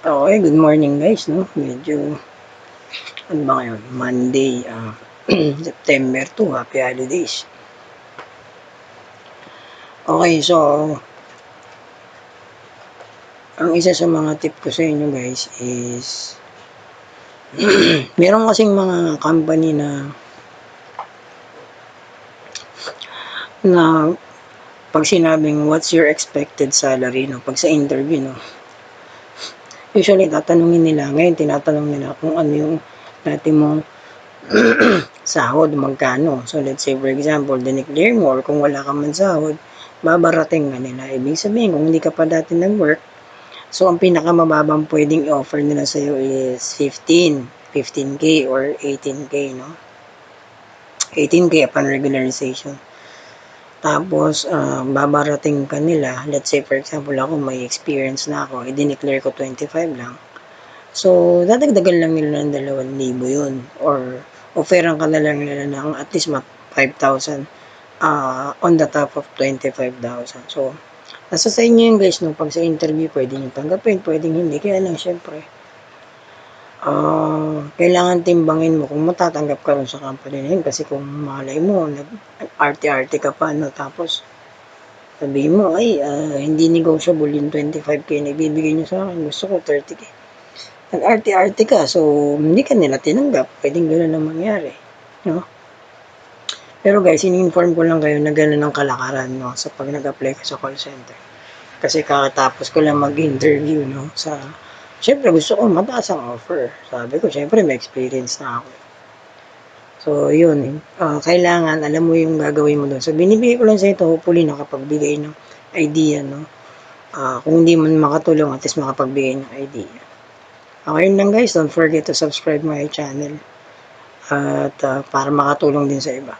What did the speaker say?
Okay, good morning guys, no? Medyo, ano ba ngayon? Monday, September 2, happy holidays. Okay, so, ang isa sa mga tip ko sa inyo guys is, meron kasing mga company na pag sinabing what's your expected salary, no? Pag sa interview, no? Usually, tatanungin nila, ngayon tinatanong nila kung ano yung dati mong sahod, magkano. So, let's say, for example, dineclare mo or kung wala ka man sahod, babarating ka nila. Ibig sabihin, kung hindi ka pa dati nag-work, so, ang pinakamababang pwedeng i-offer nila sa'yo is 15K or 18K, no? 18K upon regularization. Tapos, babarating ka nila. Let's say, for example, ako, may experience na ako, i-declare ko 25 lang. So, dadagdagan lang nila ng 2,000 yun. Or, offeran ka na lang nila ng at least 5,000 on the top of 25,000. So, nasa sa inyo yung guys, no? Pag sa interview, pwede nyo tanggapin, pwedeng hindi. Kaya lang, syempre, kailangan timbangin mo kung matatanggap ka rin sa company na yun. Kasi kung malay mo, nag-arte-arte ka pa, no? Tapos, sabihin mo, ay, hindi negotiable yung 25K na ibibigay nyo sa akin. Gusto ko 30K. Nag-arte-arte ka, so hindi ka nila tinanggap. Pwedeng gano'n ang mangyari. No? Pero guys, ini-inform ko lang kayo na gano'n ang kalakaran, no, sa pag nag-apply ka sa call center. Kasi kakatapos ko lang mag-interview, no, syempre gusto ko mataas ang offer. Sabi ko, syempre may experience na ako. So, yun, kailangan, alam mo yung gagawin mo doon. So, binibigay ko lang sa ito, hopefully nakapagbigay ng idea, no. Kung hindi man makatulong, at least makapagbigay ng idea. Okay lang guys, don't forget to subscribe my channel. At para makatulong din sa iba.